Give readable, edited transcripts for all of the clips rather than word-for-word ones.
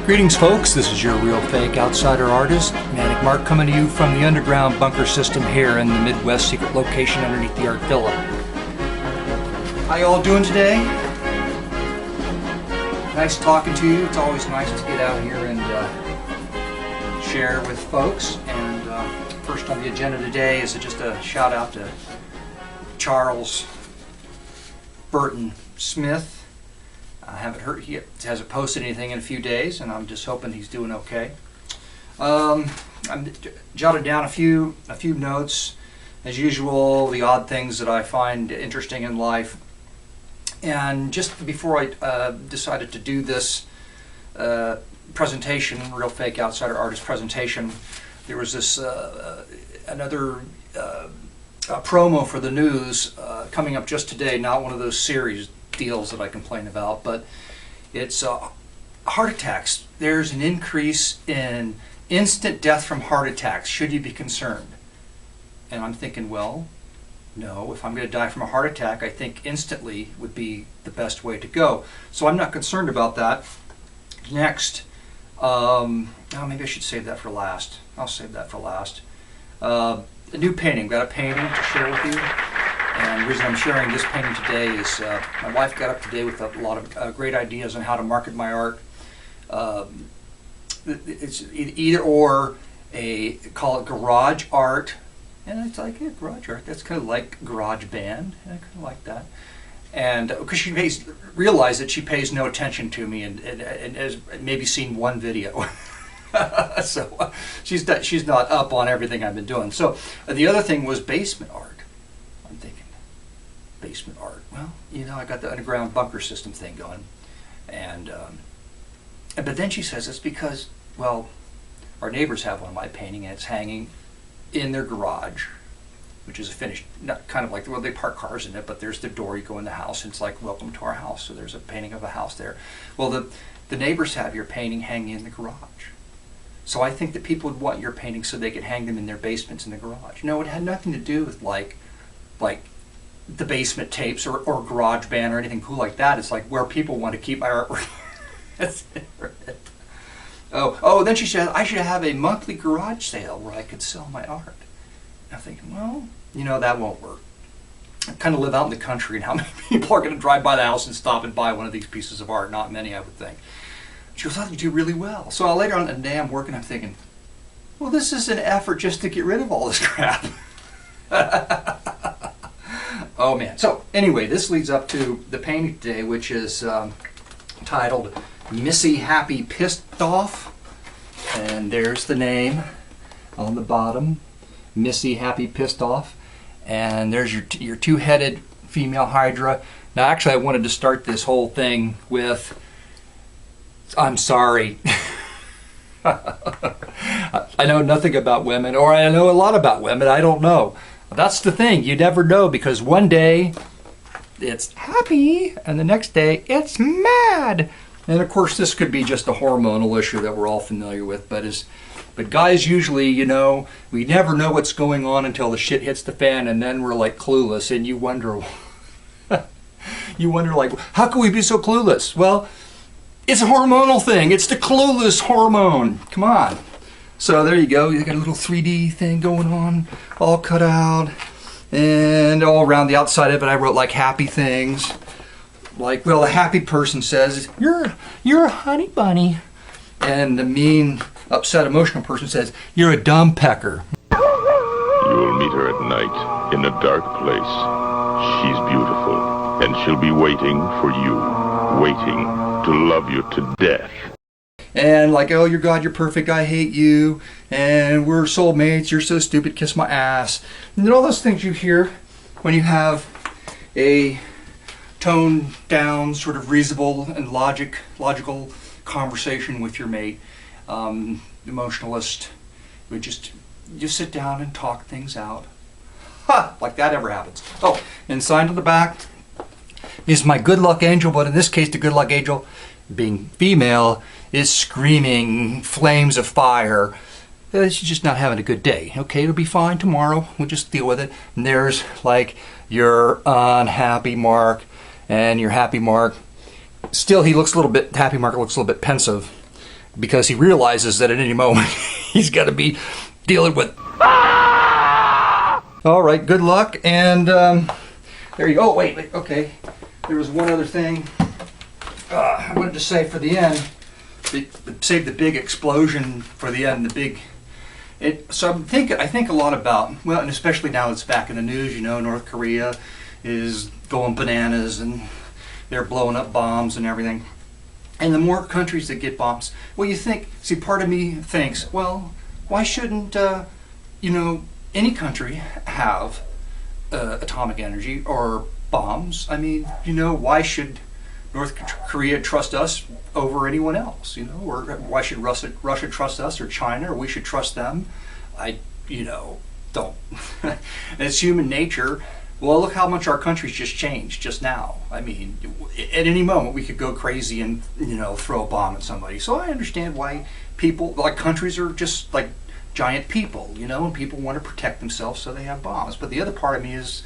Greetings folks, this is your real fake outsider artist, Manic Mark, coming to you from the underground bunker system here in the Midwest secret location underneath the Art Villa. How you all doing today? Nice talking to you. It's always nice to get out here and share with folks. And first on the agenda today is just a shout out to Charles Burton Smith. I haven't heard, he hasn't posted anything in a few days, and I'm just hoping he's doing okay. I jotted down a few notes, as usual, the odd things that I find interesting in life. And just before I decided to do this presentation, Real Fake Outsider Artist presentation, there was this another promo for the news coming up just today, not one of those series deals that I complain about, but it's heart attacks. There's an increase in instant death from heart attacks. Should you be concerned? And I'm thinking, well, no. If I'm going to die from a heart attack, I think instantly would be the best way to go. So I'm not concerned about that. Next, oh, maybe I should save that for last. I'll save that for last. A new painting. Got a painting to share with you. And the reason I'm sharing this painting today is my wife got up today with a lot of great ideas on how to market my art. It's either or, call it garage art, and it's like, yeah, garage art, that's kind of like garage band, and I kind of like that. And because she realized that she pays no attention to me and has maybe seen one video. So she's not up on everything I've been doing. So the other thing was basement art. I'm thinking, basement art. Well, you know, I got the underground bunker system thing going, and but then she says it's because, well, our neighbors have one of my painting, and it's hanging in their garage, which is a finished, not kind of like, well, they park cars in it, but there's the door, you go in the house, and it's like, welcome to our house. So there's a painting of a house there. Well, the neighbors have your painting hanging in the garage. So I think that people would want your paintings so they could hang them in their basements in the garage. No, it had nothing to do with like the basement tapes or garage band or anything cool like that. It's like where people want to keep my artwork. That's it. Oh, then she said I should have a monthly garage sale where I could sell my art. I'm thinking, well, you know, that won't work. I kind of live out in the country, and how many people are going to drive by the house and stop and buy one of these pieces of art? Not many, I would think. She goes, oh, you do really well. So later on in the day I'm working, I'm thinking, well, this is an effort just to get rid of all this crap. Oh man. So anyway, this leads up to the painting today, which is titled Missy, Happypissdoff. And there's the name on the bottom, Missy, Happypissdoff. And there's your two-headed female hydra. Now actually I wanted to start this whole thing with, I'm sorry. I know nothing about women, or I know a lot about women, I don't know. That's the thing, you never know, because one day it's happy and the next day it's mad. And of course this could be just a hormonal issue that we're all familiar with, but guys usually, you know, we never know what's going on until the shit hits the fan, and then we're like clueless, and you wonder like, how can we be so clueless? Well, it's a hormonal thing. It's the clueless hormone. Come on. So there you go. You got a little 3D thing going on, all cut out, and all around the outside of it I wrote like happy things. Like, well, the happy person says, you're a honey bunny. And the mean, upset, emotional person says, you're a dumb pecker. You will meet her at night in a dark place. She's beautiful, and she'll be waiting for you, waiting to love you to death. And like, oh, you're God, you're perfect, I hate you, and we're soulmates, you're so stupid, kiss my ass. And all those things you hear when you have a toned down, sort of reasonable and logical conversation with your mate. Emotionalist, we just sit down and talk things out. Ha! Like that ever happens. Oh, and signed on the back is my good luck angel, but in this case the good luck angel, being female, is screaming flames of fire. She's just not having a good day. Okay, it'll be fine tomorrow. We'll just deal with it. And there's like your unhappy Mark and your happy Mark. Still, he looks a little bit, Happy Mark looks a little bit pensive. because he realizes that at any moment he's got to be dealing with. All right, good luck, and there you go. Oh, wait, okay. There was one other thing I wanted to say for the end. Save the big explosion for the end. So I think a lot about, well, and especially now it's back in the news. North Korea is going bananas and they're blowing up bombs and everything. And the more countries that get bombs, well, you think. See, part of me thinks, well, why shouldn't any country have atomic energy or bombs? I mean, why should North Korea trust us over anyone else? Or why should Russia trust us, or China, or we should trust them? I don't. And it's human nature. Well, look how much our country's just changed just now. I mean, at any moment we could go crazy and throw a bomb at somebody. So I understand why people, like countries, are just like giant people, and people want to protect themselves, so they have bombs. But the other part of me is,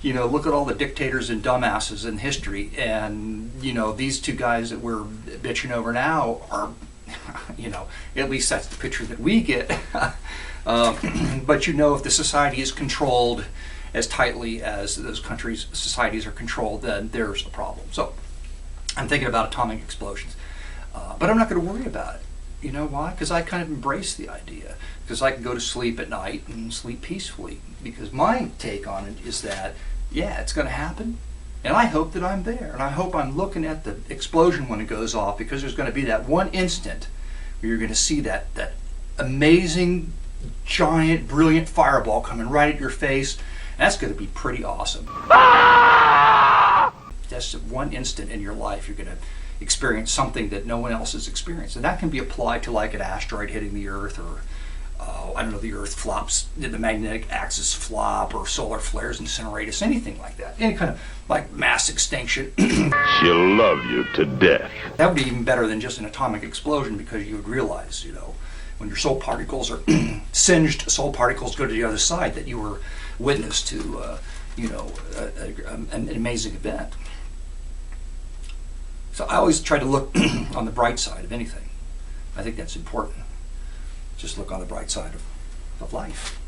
look at all the dictators and dumbasses in history, and these two guys that we're bitching over now are, at least that's the picture that we get. But if the society is controlled as tightly as those countries' societies are controlled, then there's a problem. So I'm thinking about atomic explosions, but I'm not going to worry about it. You know why? Because I kind of embrace the idea. Because I can go to sleep at night and sleep peacefully. Because my take on it is that, yeah, it's going to happen. And I hope that I'm there. And I hope I'm looking at the explosion when it goes off, because there's going to be that one instant where you're going to see that amazing, giant, brilliant fireball coming right at your face. And that's going to be pretty awesome. That's one instant in your life you're going to experience something that no one else has experienced. And that can be applied to like an asteroid hitting the Earth, or the Earth flops, the magnetic axis flop, or solar flares incinerate us, anything like that. Any kind of like mass extinction. She'll love you to death. That would be even better than just an atomic explosion, because you would realize, when your soul particles are singed soul particles go to the other side, that you were witness to, an amazing event. So I always try to look on the bright side of anything. I think that's important. Just look on the bright side of life.